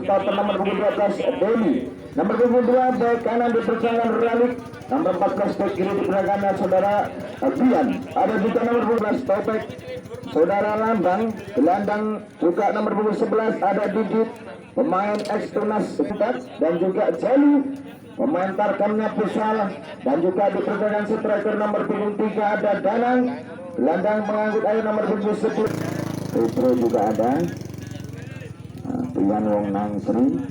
Sultan nomor punggung 12 Deli. Nomor punggung 2 bek kanan dipercayakan Ralik. Nomor 14 bek kiri dipercayakan saudara Bian. Ada juga nomor punggung 12 Topek saudara Lambang. Gelandang juga nomor punggung 11 ada Didit. Pemain ex-Tunas Sekitar dan juga Jali. Pemain Tarkamnya Pusal dan juga dipercayakan striker nomor punggung 3 ada Danang. Gelandang mengangkut air nomor punggung 10. Petro juga ada. Pian Wong Nangsri.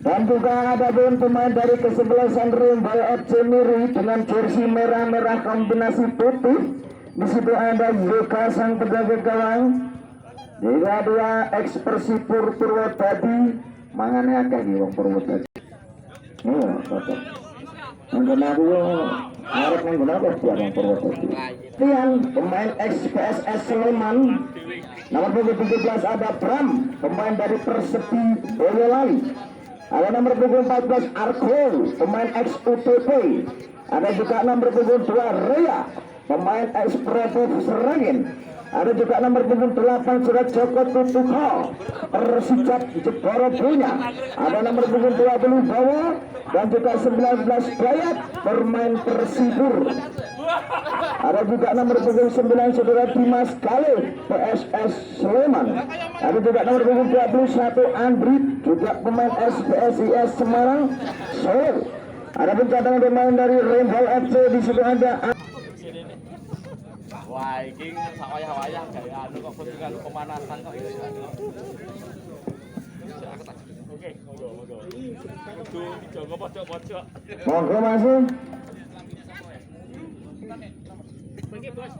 Dan juga ada pemain dari kesebelasan Rimbal FC Miri dengan jersey merah-merah kombinasi putih. Di situ ada Yoga sang penjaga gawang. Juga dua ekspresi Purwodadi. Mangane akeh iki wong Purwodadi. Bapak. Mangane aku arep nang nggon apa wong Purwodadi. Pian pemain ex-PSS Sleman. Nomor punggung 17 ada Bram, pemain dari Persepi Boyolali. Ada nomor punggung 14 Arko, pemain ex-UTP. Ada juga nomor punggung 2 Rea, pemain ex-Prepov Serangin. Ada juga nomor punggung 8 Surat Joko Tutuko, Persijap Jeporo punya. Ada nomor punggung 20 Bawa dan juga 19 Bayat, pemain Persibur. Ada juga nomor punggung 9 saudara Dimas Kale, PSS Sleman. Ada juga nomor punggung 21 Andrit, juga pemain SPSIS Semarang Solo. Ada pun cadangan pemain dari Rainbow FC. Di situ ada wah, ini sawayah-wayah kayak anu kok pentingan pemanasan kok ini. Oke, monggo. Kudu dijogo pojok-pojok. Monggo masuk. Bagi bos.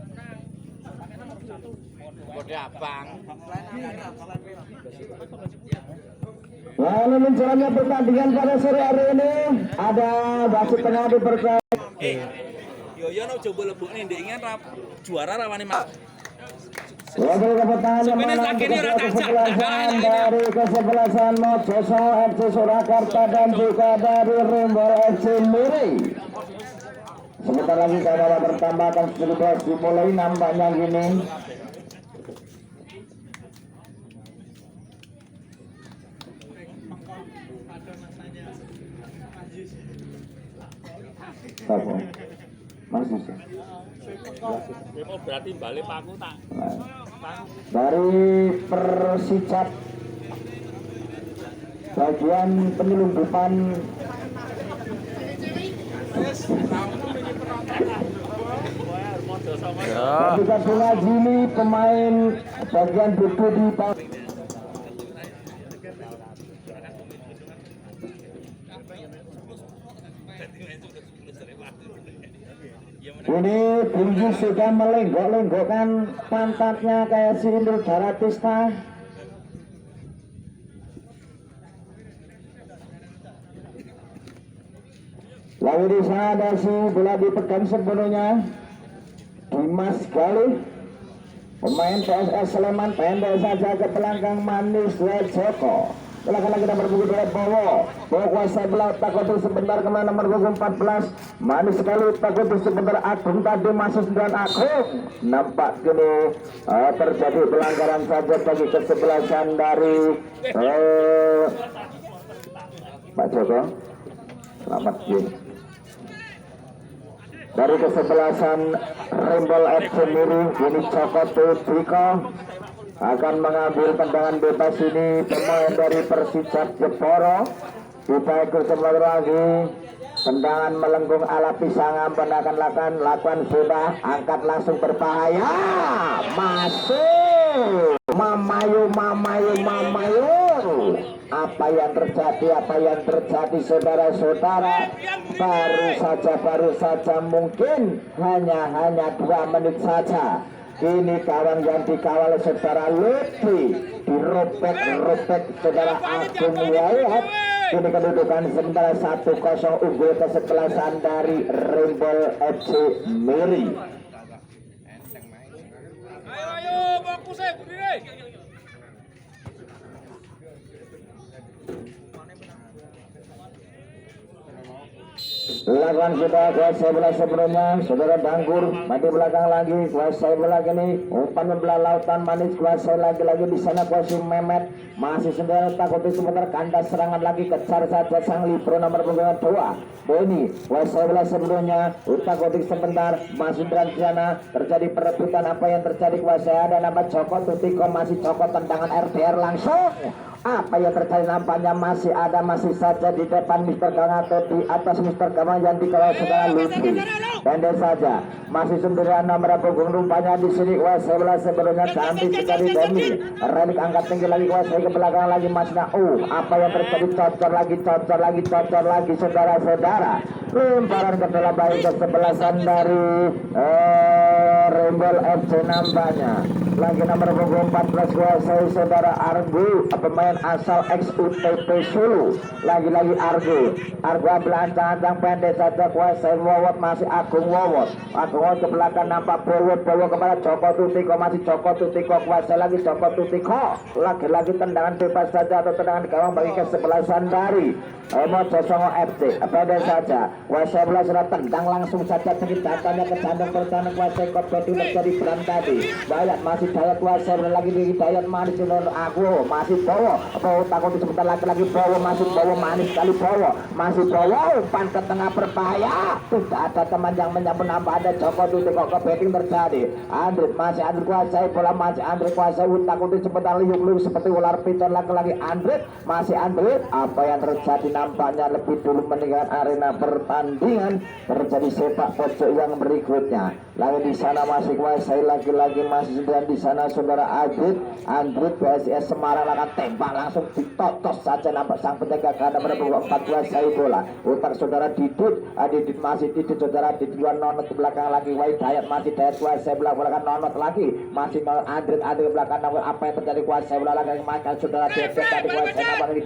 Kode abang. Lalu menjalannya pertandingan pada sore hari ini ada wasit tengah dipercaya. Yo no coba lebokne ndek ingin juara rawane Mas. Wakil pertandingan kesebelasan dari kesebelasan Mojoso FC Surakarta dan juga dari Rimbol FC Miri. Sebentar lagi kalau bertambah akan sudah dimulai nampaknya gini. Apa? Masih sih. Berarti balik paku tak. Dari Persijap bagian penyelundupan ketika Bunga Jini pemain bagian buku di ini Bungju sudah melenggok-lenggokkan pantatnya kayak si Indro Daratista. Lalu di sana ada si bola dipegang sepenuhnya Dimas Galih, pemain PSS Sleman, pendek saja ke belakang Manis Joko. Silakan lagi nomor punggung 2 Bowo kuasai belah takut sebentar kemana nomor punggung 14 manis sekali takut sebentar Agung tadi masuk dan Agung nampak kini terjadi pelanggaran saja bagi kesebelasan dari Pak Joko. Selamat ya. Dari kesebelasan Rimbol FC Miri ini Joko Tudiko akan mengambil tendangan bebas ini pemain dari Persijap Jeporo. Kita ikut sebentar lagi tendangan melengkung ala pisang akan lakukan bebas angkat langsung berbahaya masuk mamayu apa yang terjadi saudara-saudara baru saja mungkin hanya 2 menit saja. Ini kawan yang dikawal saudara Lutfi dirobek saudara Agung Wayat. Ini kedudukan sementara 1-0 unggul kesebelasan dari Rimbol FC Miri. Ayo bagus berdiri. Lakukan sudah kuasai bola sebelumnya saudara Danggur mati belakang lagi kuasai bola ini umpan membelah lautan manis kuasai lagi di sana kuasai Mehmet masih sendiri takuti sebentar kandas serangan lagi kejar saja sang libero nomor punggung 2 Beni Wasebelah sebelumnya utakotik sebentar masih berada di sana terjadi perebutan apa yang terjadi kuasa ada nama Joko Tutiko masih Joko tendangan RDR langsung apa yang terjadi nampaknya masih ada masih saja di depan Mr. Gang atau di atas Mr. Gang yang dikawal saudara Lutfi pendek saja masih sendirian nomor punggung rupanya di sini Wasebelah sebelumnya cantik sekali Demi relik angkat tinggi lagi kuasa ke belakang lagi Mas apa yang terjadi cocor lagi saudara-saudara lemparan ke dalam bayi kesebelasan dari Rembel FC nampaknya lagi nomor punggung 14 kuasai saudara Argo pemain asal XUTP Solo lagi-lagi Argo ambil ancang-ancang pendek saja kuasai Wawot masih Agung Wawot ke belakang nampak Bowo kepada Joko Tutiko masih Joko Tutiko kuasai lagi Joko Tutiko lagi-lagi tendangan bebas saja atau tendangan gawang bagi kesebelasan dari Mojo Songo FC pendek saja kuasai bola sudah tendang langsung saja sedikit datanya ke jandung pertahanan kuasai Kopeti menjadi beran tadi Bayat masih Dayat kuasai lagi di Dayat manis Aku masih Bowo takut sebentar lagi Bowo manis sekali Bowo masih Bowo umpan ke tengah berbahaya tidak ada teman yang menyambut nampak ada Joko Tutiko ke betting terjadi Andrit masih Andrit kuasai bola masih Andrit kuasai takut sebentar liuk seperti ular piton lagi Andrit masih Andrit apa yang terjadi nampaknya lebih dulu meninggalkan arena pertandingan terjadi sepak pojok yang berikutnya lagi di sana masih kuasai lagi masih sedang di sana saudara Andrit PSIS Semarang akan tembak langsung ditotos saja nampak sang penjaga ganda pada pukul 14 saya bola utak saudara Didit masih Didit saudara Didit nonot ke belakang lagi Dayat masih Dayat kuasai belakang nonot lagi masih Andrit ke belakang apa yang terjadi kuasai bola lagi makan saudara Didit tadi kuasai nampak ini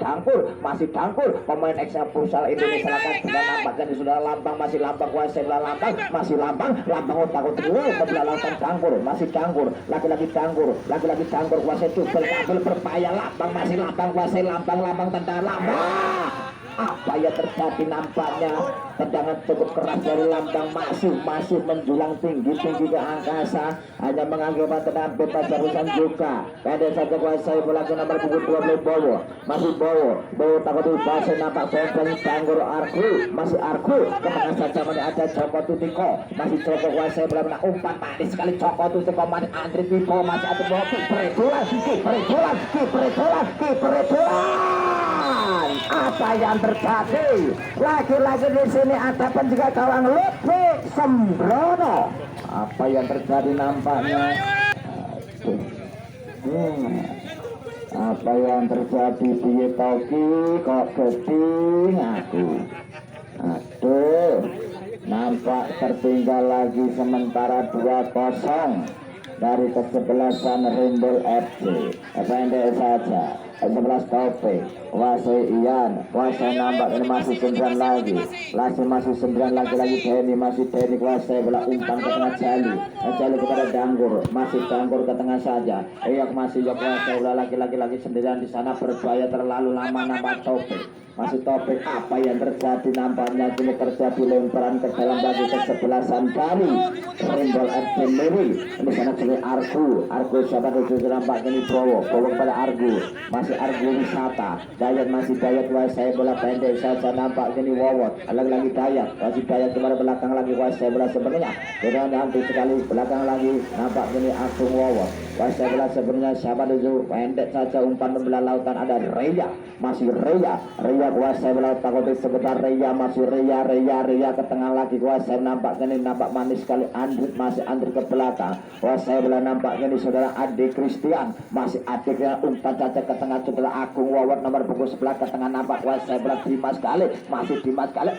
masih dangkul pemain ex-nya Pusat Indonesia akan sudah nampakkan di saudara Lambang masih Lambang kuasai bola masih Lambang otak ke belakang Dangkur masih Dangkur lagi-lagi Dangkur kuasai Cubel kabel berbahaya Lambang masih Lambang kuasai Lambang tentang Lambang apa yang terjadi nampaknya tendangan cukup keras dari Lambang masih menjulang tinggi ke angkasa hanya mengakibatkan tendangan bebas barusan juga pendek saja kuasai bola ke nomor punggung 20 Bowo masih Bowo takut dibasai nampak benteng Danggur masih Argo kemana saja masih ada Joko Tutiko masih Joko kuasai bola umpan manis sekali Joko Tutiko masih Andrit Wibowo masih ada Bowo kiperedolan apa yang terjadi lagi-lagi di sini ada penjaga gawang Ludwig Sembrono apa yang terjadi nampaknya apa yang terjadi piye toki kok geding aku aduh nampak tertinggal lagi sementara 2-0 dari kesebelasan Rembel FC pendek saja 11 Topik Wasai Ian Wasai nampak ini masih 9 lagi masih 9 lagi Denny masih Denny Wasai bola umpan ke tengah Jali kepada Danggur masih Danggur ke tengah saja masih Wasai bola lagi sendirian di sana berbahaya terlalu lama nampak Topik masih Topik apa yang terjadi nampaknya kini terjadi lemparan ke dalam bagi kesebelasan dari Rembel FC Miri di sana jadi Argo siapa tujuh nampak ini Bowo pada Argo masih Argo wisata Dayat masih Dayat Wasai bola pendek saja nampak ini Wawot lagi Dayat masih Dayat kembali belakang lagi Wasai bola sebenarnya dengan hampir sekali belakang lagi nampak ini Agung Wawot Wasai bola sebenarnya siapa tujuh pendek saja umpan membelah lautan ada Reya masih Reya Wasai bola takut sebentar Reya masih Reya ke tengah lagi Wasai nampak manis sekali Andrit masih Andrit ke belakang Wasai bola nampak ini saudara Ade Christian masih adiknya umpan saja ke tengah saudara Agung Wawot nomor punggung sebelah ke tengah nampak Wasai bola Dimas sekali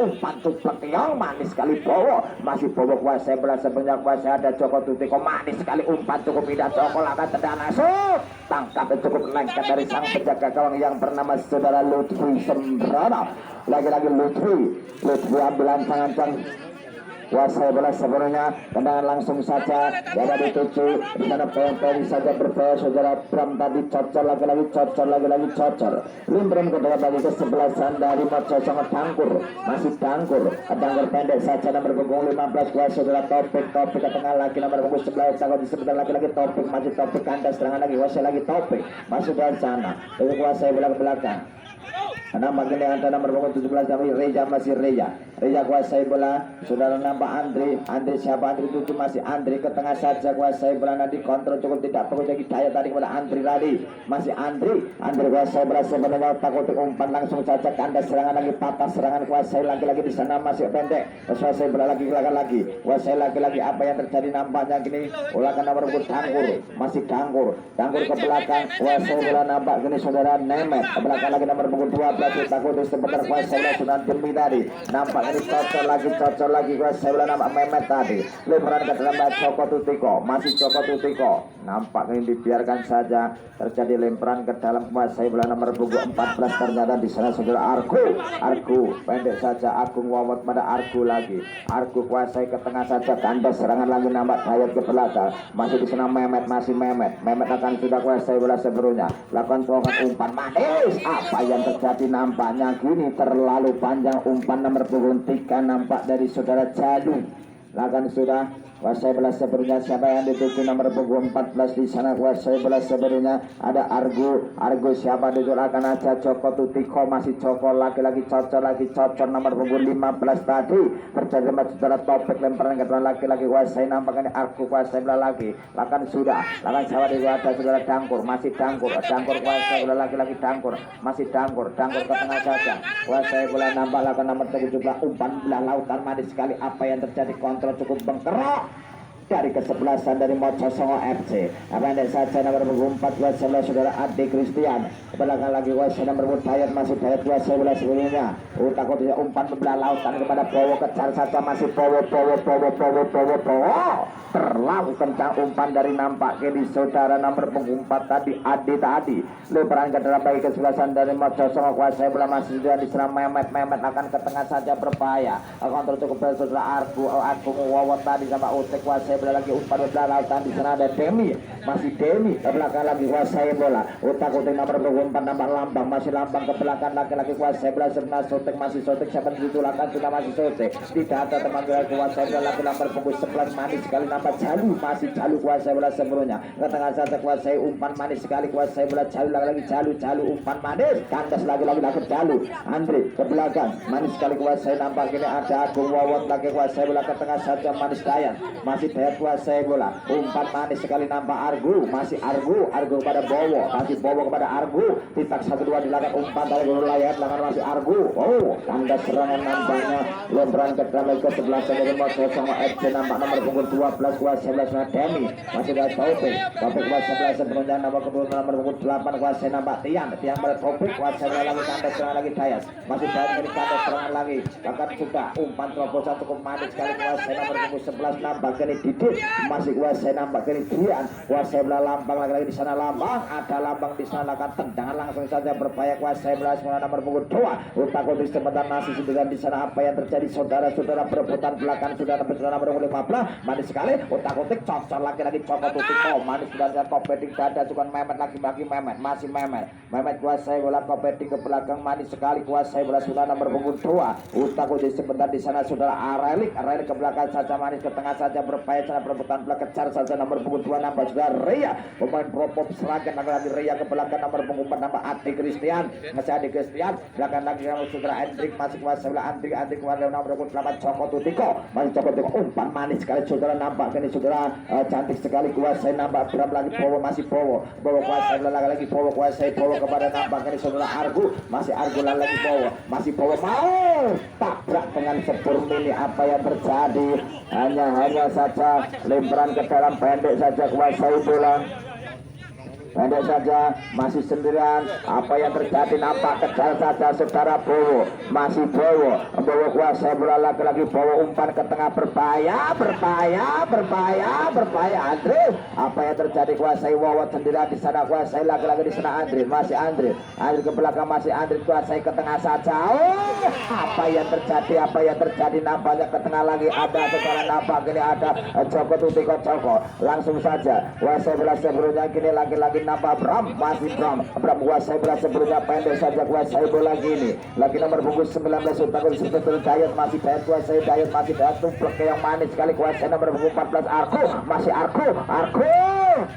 umpan tuplek yang manis sekali Bowo masih Bowo Wasai bola sebanyak Wasai ada Joko Tutiko manis sekali umpan cukup indah Joko lakukan tendangan langsung tangkap cukup lengket dari sang penjaga gawang yang bernama saudara Lutfi Sembrono lagi-lagi Lutfi ambil ancang-ancang kuasai bola sebenarnya tendangan langsung saja dapat dituju di sana peng saja berbahaya saudara Bram tadi cocor lagi-lagi cocor limbran ke dalam lagi kesebelasan dari Mojo sama Dangkur masih Dangkur pendek saja nomor punggung 15 kuasai saudara Topik ke tengah lagi nomor punggung 11 takut disebutkan lagi-lagi Topik masih Topik kandas serangan lagi kuasai lagi Topik masuk dari sana itu kuasai bola ke belakang. Nampak ini antara nomor punggung 17 kami Reja masih Reja kuasai bola saudara nampak Andri siapa Andri itu masih Andri ke tengah saja kuasai bola nanti kontrol cukup tidak perlu lagi daya tadi kepada Andri lagi masih Andri kuasai bola sebenarnya takut umpan langsung saja kandas serangan lagi patah serangan kuasai lagi-lagi di sana masih pendek kuasai bola lagi kuasai lagi apa yang terjadi nampaknya gini ulakan nomor punggung Dangkur ke belakang kuasai bola nampak gini saudara Nemet ke belakang lagi nomor punggung 12 takut sebentar kuasai bola sudah demi tadi nampak ini cocor lagi kuasai bola nampak Mehmet tadi lemparan ke dalam Joko Tutiko masih Joko Tutiko nampak ini dibiarkan saja terjadi lemparan ke dalam kuasai bola nomor punggung 14 ternyata di sana saudara Argu pendek saja Agung Wawat pada Argu lagi Argu kuasai ke tengah saja kandas serangan lagi nampak Hayat ke belakang masih di sana Mehmet Mehmet akan sudah kuasai bola sebelumnya lakukan umpan manis apa yang terjadi nampaknya gini terlalu panjang umpan nomor punggung 3 nampak dari saudara Jalu lakukan sudah kuasai bola sebelumnya siapa yang dituju nomor punggung 14 di sana kuasai bola sebelumnya ada Argo siapa ditujukan aja Joko Tutiko masih Joko lagi-lagi cocor nomor punggung 15 tadi terjadi sama saudara Topik lemparan ke depan lagi-lagi kuasai nampaknya Argo kuasai bola lagi lakukan sahabat itu ada saudara Dangkur masih Dangkur kuasai bola lagi-lagi Dangkur masih Dangkur ke tengah saja kuasai bola nampak lakukan nomor 17 umpan bola lautan manis sekali apa yang terjadi kontrol cukup bengkerok dari kesebelasan dari Mojo Songo FC pendek saja nomor punggung 14 saudara Adi Christian belakang lagi kuasai nomor punggung Dayat masih Dayat kuasai bola sebelumnya takut umpan bebelah lautan kepada Bowo kejar saja masih Bowo terlalu kencang umpan dari nampak di saudara nomor punggung 4 tadi Adi lebaran ke dalam bagi kesebelasan dari Mojo Songo kuasai bola masih sudah diserang Mehmet akan ke tengah saja berbahaya kontrol cukup dari saudara Agung Wawat tadi sama Utek kuasai bola lagi umpan bebelah lautan di sana ada Demi ke belakang lagi kuasai bola utak-utik nomor punggung 4 nampak Lambang masih Lambang ke belakang laki-laki kuasai bola serta Sotek masih Sotek siapa ditulakan sudah masih Sotek tidak ada teman kuasai bola lagi nomor punggung 11 manis sekali nampak Jalu masih Jalu kuasai bola sebelumnya ke tengah saja kuasai umpan manis sekali kuasai bola Jalu lagi Jalu umpan manis kandas lagi Jalu Andri ke belakang manis sekali kuasai nampak ini ada Agung Wawat lagi kuasai bola ke tengah saja manis Dayan masih Dayat kuasai bola umpan manis sekali nampak Argu masih Argu kepada Bowo masih Bowo kepada Argu titak 1-2 dilakukan umpan dari gol layar belakang masih Argu kandas serangan nampaknya lemparan ke dalam ke sebelah dari Mojo Songo FC nampak nomor punggung 12 kuasai bola Demi masih ada Topik kuasai sebelumnya nomor punggung 8 kuasai nampak Tiang pada Topik kuasai bola lagi kandas serangan lagi Dayat masih Dayat dari kandas serangan lagi bahkan sudah umpan terobosan cukup manis sekali kuasai nomor punggung 11 nampak ini Didit masih kuasai nampak ini Dian kuasai bola Lambang lagi di sana Lambang ada Lambang di sana akan tendangan langsung saja berbahaya kuasai bola semua nomor punggung 2 utak-utik sebentar nasi sudah di sana apa yang terjadi saudara-saudara perebutan belakang sudah sampai nomor punggung 15 manis sekali utak-utik cocor lagi Joko Tutiko manis sudah ada Kopedik dada cuman Mehmet lagi masih Mehmet kuasai bola Kopedik ke belakang manis sekali kuasai bola sudah nomor punggung 2 utak-utik sebentar di sana saudara Arelik ke belakang saja manis ke tengah saja berbahaya sana perebutan belakang kejar saja nomor punggung 2 nambah sudah Ria pemain propop serangan lagi Ria ke belakang nomor punggung 4 nambah Adi Christian belakang lagi kamu saudara Hendrik masih kuasai bola Andri keluar nomor punggung 8 Joko Tutiko masih Joko Tutiko umpan manis sekali saudara nampak ini saudara cantik sekali kuasai nambah Bram lagi Bowo masih Bowo kuasai bola lagi Bowo kuasai Bowo kepada nampak ini saudara Argu masih Argu lagi Bowo masih Bowo mau tabrak dengan sepur mini apa yang terjadi hanya saja lemparan ke dalam pendek saja kuasai bola pendek saja, masih sendirian. Apa yang terjadi nampak kejar saja saudara Bowo, masih Bowo kuasai bola lagi-lagi, Bowo umpan ke tengah, berbahaya Andre. Apa yang terjadi, kuasai Wawat sendirian di sana, kuasai lagi-lagi di sana Andre, masih Andre ke belakang, masih Andre kuasai ke tengah saja. Oh, apa yang terjadi nampaknya ke tengah lagi ada saudara, nampak gini ada Joko Tutiko Joko, langsung saja kuasai bola sebelumnya kini lagi-lagi nampak Bram, masih Bram kuasai bola sebelumnya, pendek saja kuasai bola gini lagi nomor punggung 19 Utaku sebetul Dayat, masih Dayat kuasai Dayat, masih Dayat tumplek yang manis sekali, kuasai nomor punggung 14 Arko, masih Arko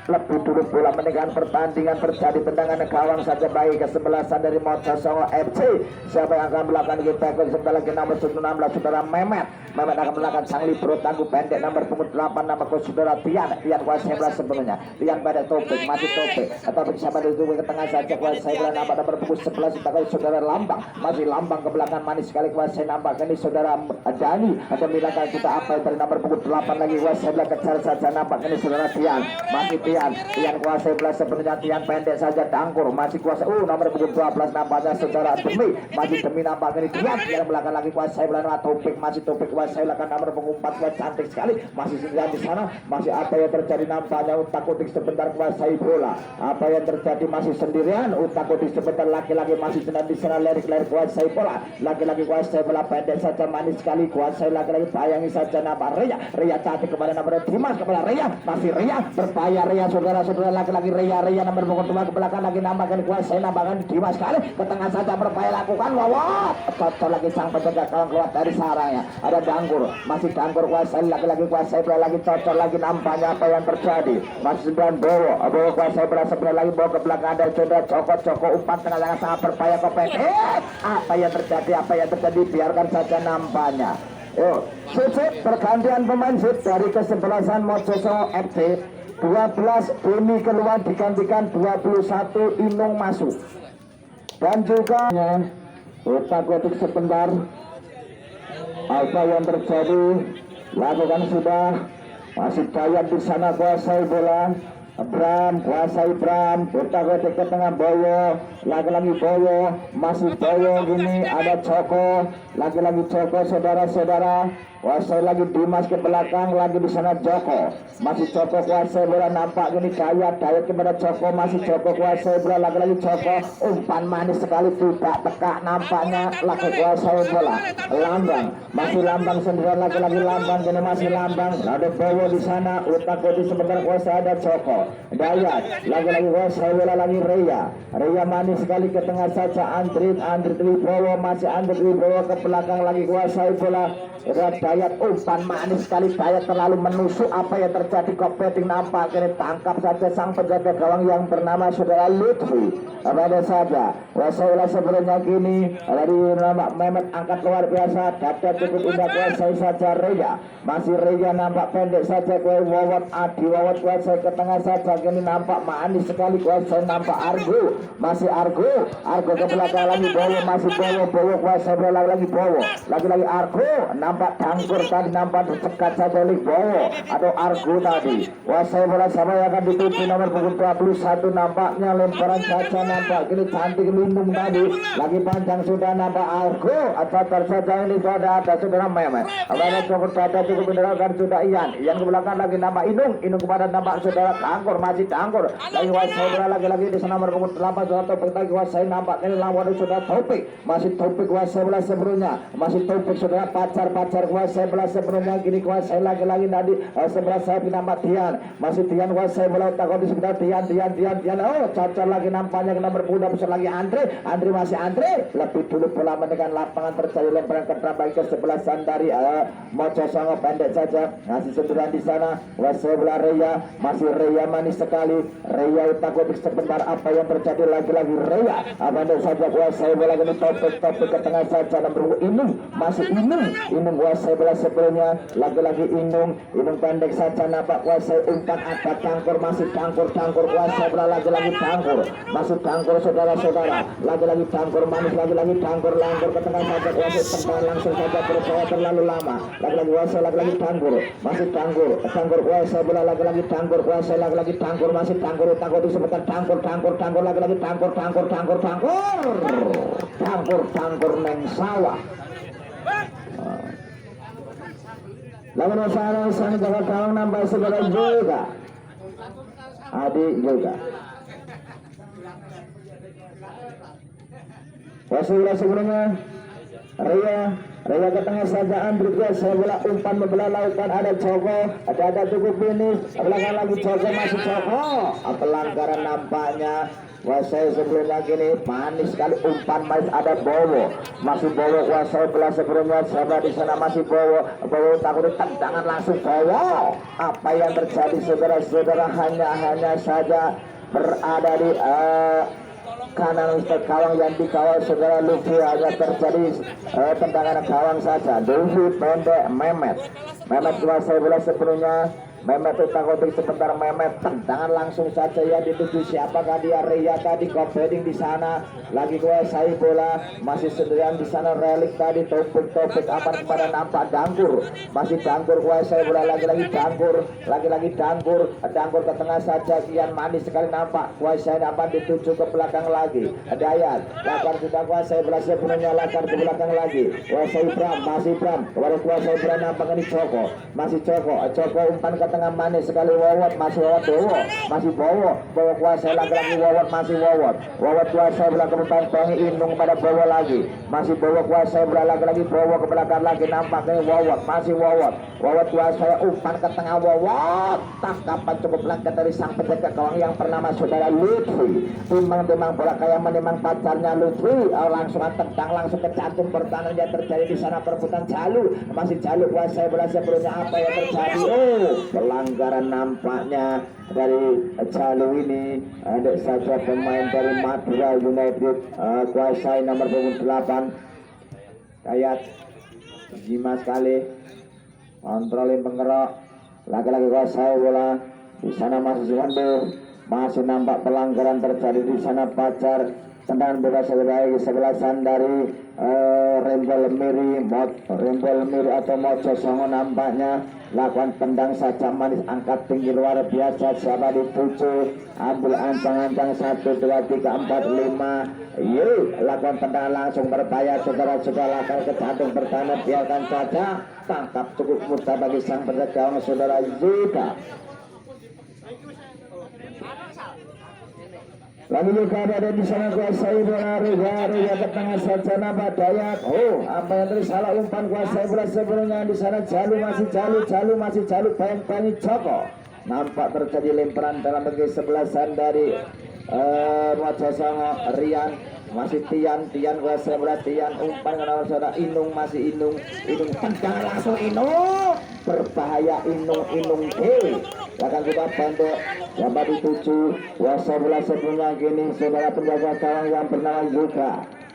lebih dulu bola meninggalkan pertandingan, terjadi tendangan gawang saja bagi kesebelasan dari Mojosongo FC. Siapa yang akan melakukan kita sebentar lagi nomor 16 saudara Mehmet akan melakukan sang libero tangguh pendek nomor punggung 8 nama saudara Tian kuasai bola sebelumnya, Tian pada Topik, masih Topik siapa dulu ke tengah saja, kuasai bola nampak nomor punggung 11 saudara Lambang, masih Lambang ke belakang manis sekali, kuasai nampak ini saudara Dani ada milakan kita apa yang dari nomor punggung 8 lagi, kuasai bola kejar saja nampak ini saudara Tian, masih Tian kuasai bola sebelumnya, Tian pendek saja Dangkur, masih kuasai nomor punggung 12 nampaknya saudara Demi, masih Demi nampak ini Tian yang belakang lagi, kuasai bola nama Topik, masih Topik kuasai belakang nomor punggung 14 cantik sekali, masih sendirian di sana, masih apa yang terjadi nampaknya Utakutik sebentar kuasai bola, apa yang terjadi masih sendirian Utakutik sebentar lagi-lagi masih sendirian di sana, lerik-lerik kuasai bola, lagi-lagi kuasai bola pendek saja manis sekali, kuasai lagi-lagi bayangi saja nampak Ria cantik kepada nomor Dimas, kepada Ria, masih Ria berbahaya Ria saudara-saudara, lagi-lagi Ria nomor punggung 2 ke belakang lagi nampakkan kuasai nampakkan Dimas sekali ke tengah saja, berbahaya lakukan Wawat, cocok lagi sang penjaga kawan keluar dari sarangnya, ada Dangkur, masih Dangkur kuasai lagi-lagi kuasai bola lagi, cocok lagi nampaknya apa yang terjadi, masih sembilan Bowo kuasai bola sebelah lagi, bawa ke belakang ada saudara Joko umpan tengah-tengah sangat berbahaya ke pendek, apa yang terjadi biarkan saja nampaknya. Sip pergantian pemain dari kesebelasan Mojosongo FC, 12 Beni keluar digantikan 21 Inung masuk, dan juga Utakutik sebentar. Apa yang terjadi lakukan sudah, masih Dayat di sana kuasai bola, Bram kuasai Bram, Utakutik ke tengah Bowo, lagi-lagi Bowo, masih Bowo gini ada Joko, lagi-lagi Joko saudara-saudara, kuasai lagi Dimas ke belakang lagi di sana Joko, masih Joko kuasai bola nampak gini Dayat kepada Joko, masih Joko kuasai bola lagi-lagi Joko, umpan manis sekali tidak tekak nampaknya, lagi kuasai bola Lambang, masih Lambang sendirian lagi-lagi Lambang gini masih Lambang, ada Bowo di sana, Utakutik sebentar kuasai ada Joko, Dayat lagi-lagi kuasai bola lagi Ria manis sekali ke tengah saja Andri Wibowo, masih Andri Wibowo ke belakang lagi kuasai bola Dayat, umpan manis sekali Dayat terlalu menusuk, apa yang terjadi kopeting nampak ini tangkap saja sang penjaga gawang yang bernama saudara Lutfi, ada saja kuasai bola sebelumnya kini dari nama Mehmet angkat luar biasa, dada cukup indah kuasai saja Ria, masih Ria nampak pendek saja Wawat Wawat kuasai ke tengah saja kini nampak manis sekali, kuasai nampak Argo, masih Argo ke belakang lagi Bowo, masih Bowo kuasai bola lagi Bowo, lagi-lagi Argo nampak Dangkur tadi nampak dekat saja oleh Bowo atau Argo tadi, kuasai bola siapa yang akan dituju nomor punggung 21 nampaknya lemparan saja nampak kini cantik lindung tadi, lagi panjang sudah nampak Argo atau saja ini sudah ada saudara Mehmet, ada cukup dada cukup menderangkan sudah Ian ke belakang lagi nampak Inung kepada nampak saudara Dangkur, masih Dangkur lagi kuasai bola lagi di sana nomor punggung 8 saudara Topik lagi kuasai nampak ini lawan saudara Topik, masih Topik kuasai bola sebelumnya, masih Topik saudara pacar kuasai bola sebelumnya kini kuasai lagi tadi sebelah saya nampak Tian, masih Tian kuasai bola Utakutik sebentar Tian cocok lagi nampaknya ke nomor punggung 12 lagi Andre masih Andre, lebih dulu bola menekan lapangan terjadi lemparan ke bagi kesebelasan dari Mojosongo pendek saja, masih sendirian di sana kuasai bola Ria, masih Ria manis sekali Ria Utakutik sebentar apa yang terjadi lagi Ria, pendek saja kuasai bola ini Topik ke tengah saja nomor Inung, masih Inung kuasai bola sebelumnya lagi-lagi Inung pendek saja nampak kuasai umpan ada Cangkur masih Cangkur kuasai bola lagi-lagi Cangkur masih Cangkur saudara-saudara lagi-lagi Cangkur manis lagi-lagi Cangkur langkur ke tengah saja kuasai tendangan langsung saja berbahaya terlalu lama lagi-lagi kuasai lagi-lagi Cangkur masih Cangkur kuasai bola lagi-lagi Cangkur kuasai lagi-lagi Cangkur masih Cangkur takut disebutkan Cangkur lagi-lagi Cangkur neng sawah. Lawan usaha sana jaga kawang nambah segala juga. Adi juga. Wasila sebelumnya Ria ke tengah saja Andri saya bola umpan membelah lautan ada Joko ada cukup finish belakang lagi Joko masih Joko pelanggaran nampaknya. Kuasai sebelumnya gini manis sekali umpan mais ada Bowo masih Bowo kuasai bola sebelumnya sahabat di sana masih Bowo takut tendangan langsung Bowo apa yang terjadi saudara-saudara hanya saja berada di kanan Ustaz Kawang yang dikawal saudara Luffy hanya terjadi tendangan Kawang saja Luffy pendek Mehmet kuasai bola sebelumnya Mehmet takut sebentar Mehmet tendangan langsung saja ya dituju siapakah dia Ria tadi kopeding di sana lagi kuasai bola masih sendirian di sana relik tadi topik aman kepada nampak Dangkur masih Dangkur kuasai bola lagi-lagi Dangkur ke tengah saja kian manis sekali nampak kuasai nampak dituju ke belakang lagi Dayat Lakar sudah kuasai bola sebelumnya Lakar ke belakang lagi kuasai Bram masih Bram kepada kuasai Bram nampak ini Joko masih Joko umpan ke tengah manis sekali Wawot masih Bowo kuasai lagi Wawot masih Wawot kuasai bola ke belakang Inung pada Bowo lagi masih Bowo kuasai bola lagi Bowo ke belakang lagi nampaknya Wawot masih Wawot kuasai umpan ke tengah Wawot tangkapan cukup langka dari sang penjaga gawang yang bernama saudara Lutfi timang bola kayak menimang pacarnya Lutfi langsung tendang langsung ke jantung pertahanan yang terjadi di sana perebutan Jalu masih Jalu kuasai bola sebelumnya apa yang terjadi pelanggaran nampaknya dari Jalu ini ada saja pemain dari Madura United kuasai nomor 28 Kayat Jima sekali kontrolin penggerak lagi-lagi kuasai bola di sana masih masih nampak pelanggaran terjadi di sana pacar tendangan bebas sebelasan dari Rembel Miri atau Mojo Songo nampaknya lakukan tendang saja manis angkat tinggi luar biasa siapa dituju ambil ancang-ancang 1 2 3 4 5 lakukan tendangan langsung berbahaya saudara-saudara lakukan ke jantung pertahanan biarkan saja tangkap cukup mudah bagi sang penjaga saudara Zuda. Lagi juga ada di sana kuasai bola Ria ke tengah saja nampak Dayat apa yang terjadi salah umpan kuasai bola sebelumnya di sana Jalu masih Jalu bayang Joko nampak terjadi lemparan dalam bagi sebelasan dari Mojo Songo Rian masih Tian kuasai bola Tian umpan ke saudara Inung masih Inung tendang langsung Inung berbahaya Inung dewi akan kita pendek siapa dituju kuasai bola sebelumnya gini saudara penjaga gawang yang bernama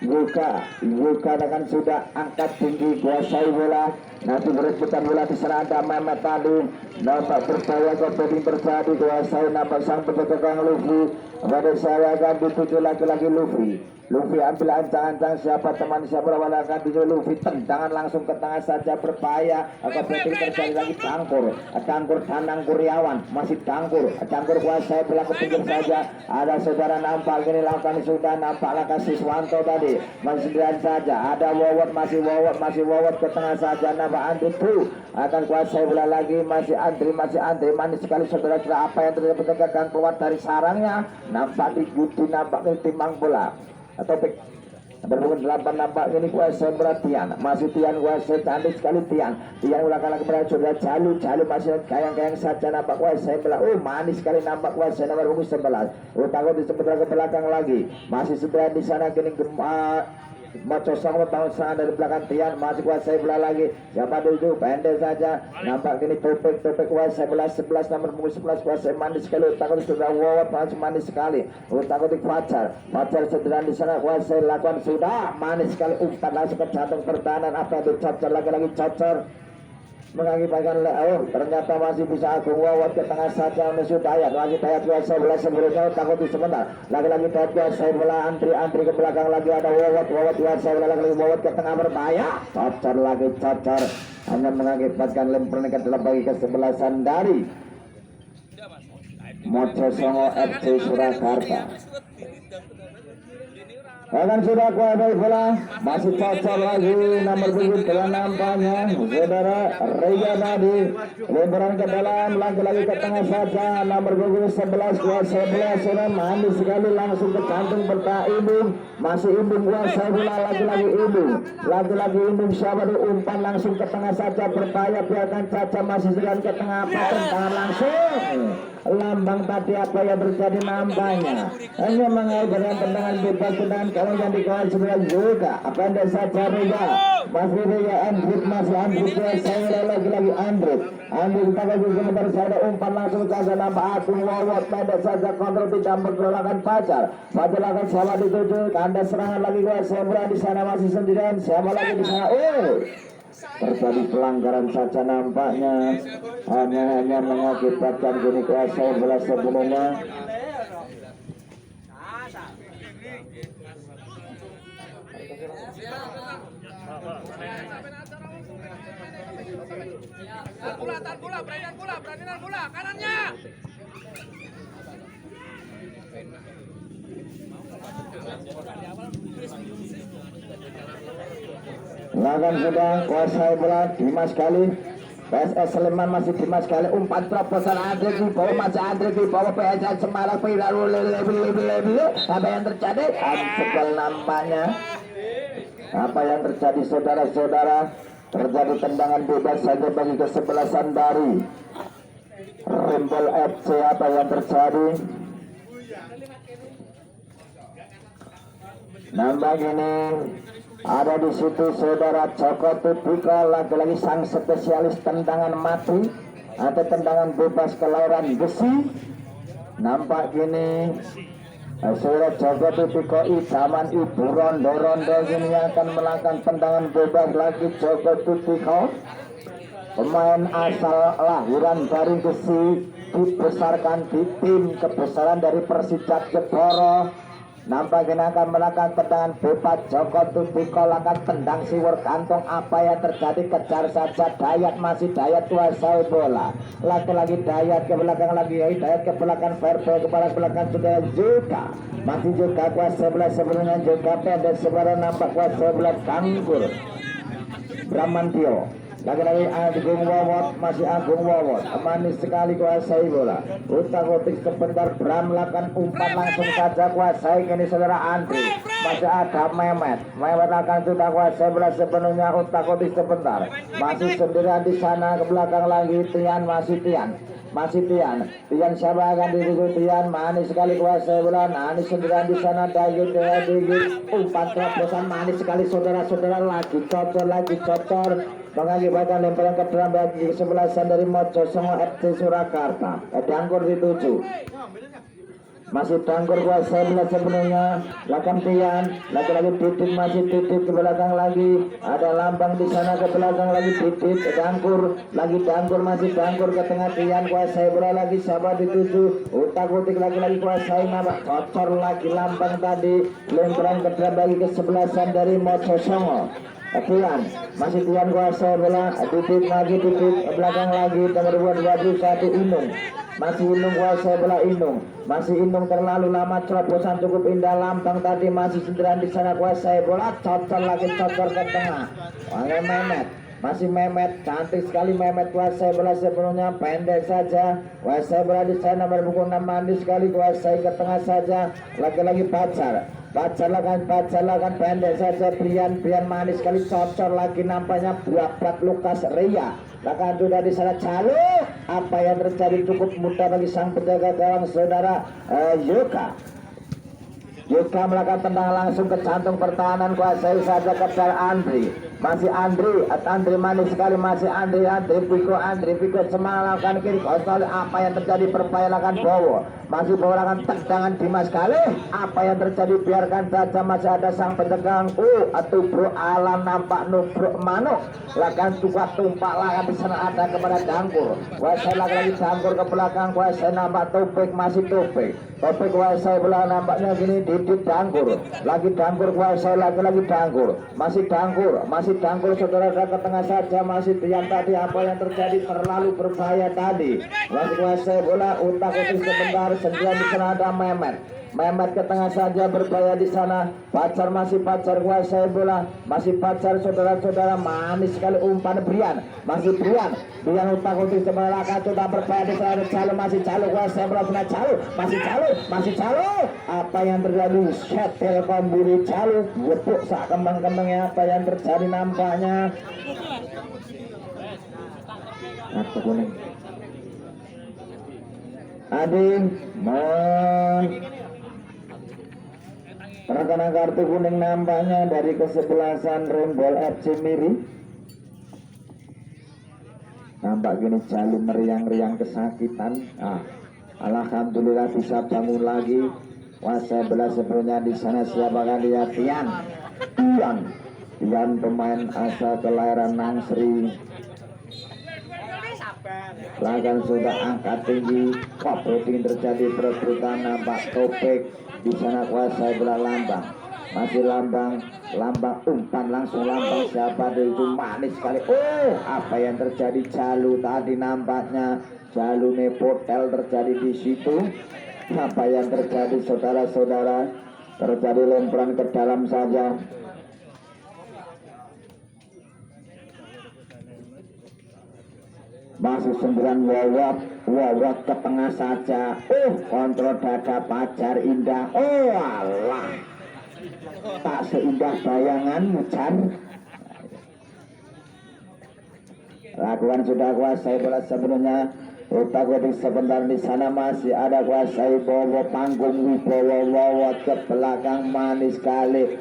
Yuka akan sudah angkat tinggi kuasai bola nanti berebutan bola di sana ada Mehmet tadi nampak berbahaya kopeding terjadi kuasai nampak sang penjaga gawang Luffy pada saya akan dituju lagi-lagi Luffy ambil ancang-ancang siapa teman siapa lawan akan dituju Luffy tendangan langsung ke tengah saja berbahaya kopeding terjadi lagi Cangkur Danang Kuryawan masih Cangkur kuasai bola ke pinggir saja ada saudara nampak ini lakukan sudah nampak langkah Siswanto tadi masih sendirian saja ada Wawot masih Wawot ke tengah saja nampak Andri akan kuasai bola lagi masih Andri manis sekali saudara apa yang terjadi penjagaan keluar dari sarangnya nampak diikuti nampak timang bola atau berhubung 8 nampak ini kuasai perhatian masih Tian kuasai cantik sekali Tian ulang lagi kepada saudara Jalu masih kayang-kayang saja nampak kuasai bola manis sekali nampak kuasai nomor 11 takut di sebelah ke belakang lagi masih sebelah di sana kini Mojo Songo tahun sana dari belakang Tian masih kuasai bola lagi siapa dulu pendek saja nampak kini topik kuasai bola 11 nomor 11 kuasai manis sekali takut sudah Wawot masih manis sekali takut di Fajar sederhana di sana kuasai lakukan sudah manis sekali umpan langsung ke jantung pertahanan apa itu cocor lagi cocor mengakibatkan ternyata masih bisa Agung Wawat ke tengah saja menuju Dayat. Lagi Dayat kuasa bola sebelumnya takut sebentar. Lagi-lagi Dayat kuasa bola antri ke belakang lagi ada Wawat kuasa bola lagi Wawat ke tengah berbahaya. Cocor lagi cocor. Hanya mengakibatkan lemparan ke dalam bagi kesebelasan dari Mojosongo FC Surakarta. Akan sudah kuadai bola, masih cocok lagi nomor 7 dengan nampaknya saudara Rega tadi lemparan ke dalam lagi ke tengah saja nomor 11 kuasa bola sudah manis sekali langsung ke jantung berta Ibung, masih Ibung kuasa bola lagi-lagi Ibung siapa umpan langsung ke tengah saja berbahaya biarkan saja masih sedang ke tengah tangan langsung lambang tadi apa yang terjadi nampaknya hanya mengajarkan tendangan bebas tendangan kalau yang dikawal sebelah juga apa yang saja Rega masih Rega Andrit saya lagi-lagi Andrit kita lagi sebentar saya umpan langsung saja nampak Agung Wawat pendek saja kontrol tidak bergerakan Fajar akan siapa dituju anda serangan lagi saya berada di sana masih sendirian siapa lagi di sana terjadi pelanggaran saja nampaknya hanya mengakibatkan gini kuasa bola sebelumnya berandinan bola kanannya. Lagan sudah kuasai bola Dimas kali PSS Sleman masih Dimas kali umpan terobosan Andre di bawah masih Andre di bawah PSS Semarang apa yang terjadi sebel nampaknya apa yang terjadi saudara-saudara terjadi tendangan bebas saja bagi kesebelasan dari Rembol FC apa yang terjadi nambah ini ada di situ saudara Joko Tupika lagi-lagi sang spesialis tendangan mati atau tendangan bebas kelahiran besi nampak gini saudara Joko Tupika idaman ibu rondo-rondo ini akan melakukan tendangan bebas lagi Joko Tupika pemain asal lahiran dari besi dibesarkan di tim kebesaran dari Persija Jeporo nampaknya akan melakukan tendangan bebas Joko Tupiko akan tendang siwur kantong apa yang terjadi kejar saja Dayat masih Dayat kuasai bola lagi-lagi Dayat ke belakang lagi Dayat ke belakang Verbo ke belakang sudah juga masih juga kuasai bola sebelumnya juga pendek sebarang nampak kuasai bola Kangkur Bramantio lagi-lagi Agung Wawat masih Agung Wawat manis sekali kuasai bola utak-utik sebentar Bram lakukan umpan langsung saja kuasai kini saudara Andri masih ada Mehmet akan sudah kuasai bola sepenuhnya utak-utik sebentar masih sendirian di sana ke belakang lagi Tian masih Tian siapa akan didukung Tian manis sekali kuasai bola manis sendirian di sana Dagit umpan terobosan manis sekali saudara-saudara lagi cocor mengakibatkan lemparan ke dalam bagi kesebelasan dari Mojosongo FC Surakarta Dangkur dituju masih Dangkur kuasa bola sebelumnya lakukan Tian lagi-lagi Didit masih Didit ke belakang lagi ada lambang di sana ke belakang lagi Didit Dangkur lagi Dangkur masih Dangkur ke tengah Tian kuasai bola lagi sahabat dituju utak-utik lagi-lagi kuasai nama cocor lagi lambang tadi lemparan ke dalam bagi kesebelasan dari Mojosongo Tian masih Tian kuasa bola Didit lagi Didit belakang lagi nomor 21 Inung masih Inung kuasa bola masih Inung terlalu lama terobosan cukup indah lambang tadi masih sendirian di sana kuasai bola cocor lagi cocor ke tengah Mehmet masih Mehmet cantik sekali Mehmet kuasai bola sebelumnya pendek saja kuasai bola di sana nomor 6 manis sekali kuasai ke tengah saja lagi-lagi Pacar lakan pendek saja Brian manis sekali cocor lagi nampaknya buat Lukas Ria bahkan sudah di sana Calo apa yang terjadi cukup mudah bagi sang penjaga gawang saudara Yoka melakukan tendangan langsung ke jantung pertahanan kuasai saja kejar Andri masih Andri manis sekali, masih Andri Piko semalakan kiri kosol. Apa yang terjadi? Berbahaya lakukan Bowo, masih Bowo lakukan tendangan Dimas Galih. Apa yang terjadi? Biarkan saja, masih ada sang pendegang atau Bro Alam nampak nubruk manuk lakukan tukar tumpak lakukan di sana ada kepada Dangkur. Kuasai lagi Dangkur ke belakang, Kuasai nampak Topik, masih Topik Kuasai belah nampaknya gini Didit Dangkur lagi Dangkur, Kuasai lagi Dangkur, masih Dangkur saudara ke tengah saja, masih yang tadi apa yang terjadi terlalu berbahaya tadi. Masih Kuasai bola utak-utik sebentar, sendirian di sana ada Mehmet ke tengah saja, berbahaya di sana. Pacar masih Pacar, Kuasai bola masih Pacar saudara-saudara, manis sekali umpan Brian, masih Brian utak-utik sebelah coba berbahaya di sana. Calo masih Calo, Kuasai bola sudah masih Calo. Apa yang terjadi? Set Telkom Buri Calo wepuk sak kembang-kembangnya. Apa yang terjadi nampaknya? Kartu kuning. Ading karena kartu kuning nampaknya dari kesebelasan Rembol FC Miri. Nampak gini Jalu meriang-riang kesakitan. Alhamdulillah bisa bangun lagi. Kuasai belah sebelumnya di sana siapakah dia? Tian pemain asal kelahiran Nangsri. Lagan sudah angkat tinggi, kopeting terjadi perebutan, nampak Topik di sana. Kuasai belah Lambang, masih Lambang umpan langsung Lambang, siapa itu manis sekali. Apa yang terjadi? Jalu tadi nampaknya Jalu nepotel terjadi di situ. Apa yang terjadi saudara-saudara? Terjadi lemparan ke dalam saja. Masuk 9 Wawat ke tengah saja. Kontrol dada Pajar indah. Alah, tak seindah bayangan Mucan. Lakukan sudah Kuasai bola sebelumnya. Utak-utik sebentar di sana, masih ada Kuasai Bowo panggung Wibowo Wawat ke belakang, manis kali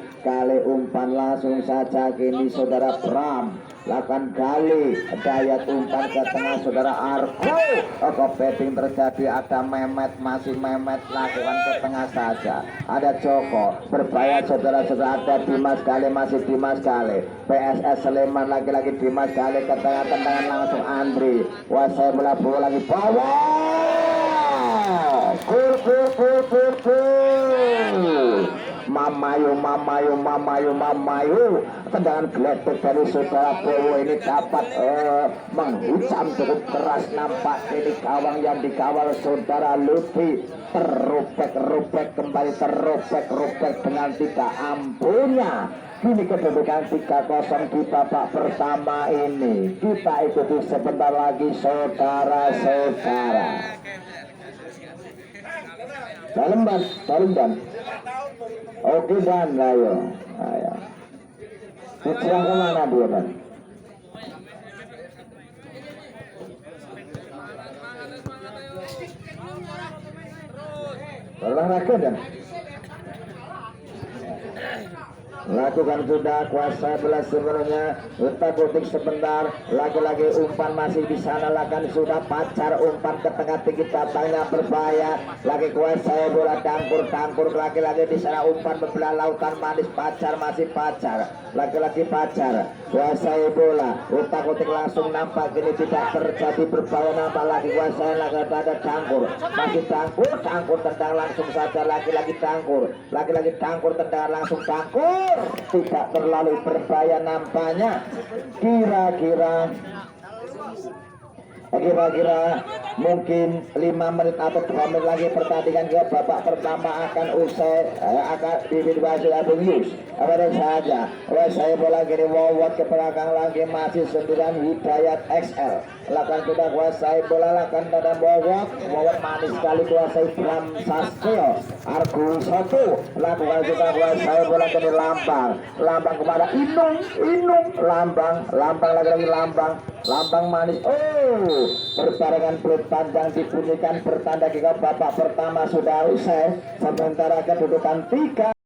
umpan langsung saja kini saudara Pram. Lakukan Gali Dayat umpan ke tengah saudara Arko. Kopeting terjadi, ada Mehmet, masih Mehmet lakukan ke tengah saja. Ada Joko berbahaya saudara-saudara, ada Dimas Gali, masih Dimas Gali. PSS Sleman lagi-lagi Dimas Gali ke tengah, tendangan langsung Andri. Kuasai bola lagi bawa. Mamayu. Tendangan gledek dari saudara Bowo ini dapat menghujam cukup keras. Nampak ini gawang yang dikawal saudara Lutfi terrobek kembali, terrobek dengan tidak ampunnya. Kini kedudukan 3-0 di babak pertama ini. Kita ikuti sebentar lagi saudara-saudara. Dalam dan oke dan ayo. Serang kemana dia kan? Olahraga dan lakukan sudah Kuasai belah sebelumnya. Utak-utik sebentar, lagi-lagi umpan masih di sana. Lakukan sudah Pacar umpan ke tengah tinggi, datangnya berbahaya. Lagi Kuasai bola Dangkur lagi-lagi di sana umpan bebelah lautan, manis Pacar, masih Pacar. Lagi-lagi Pacar, Kuasai bola, utak-utik langsung nampak ini tidak terjadi berbahaya. Nampak lagi Kuasai, lagi ada Dangkur, masih Dangkur tendang langsung saja. Lagi-lagi Dangkur tendang langsung Dangkur. Tidak terlalu berbahaya nampaknya. Kira-kira mungkin 5 menit atau 2 menit lagi pertandingan ke babak pertama akan usai, akan diwujudkan Abung Yus. Apa saja, saya bola kiri Wawat ke belakang lagi, masih sendirian Hidayat XL. Lakukan sudah Kuasai bola, lakukan pada Wawat manis sekali Kuasai Bram Sastio Argo 1. Lakukan sudah Kuasai bola ke Lambang kepada Inung Lambang lagi Lambang manis. Berbarengan pelut panjang dibunyikan, bertanda jika babak pertama sudah usai. Sementara kedudukan 3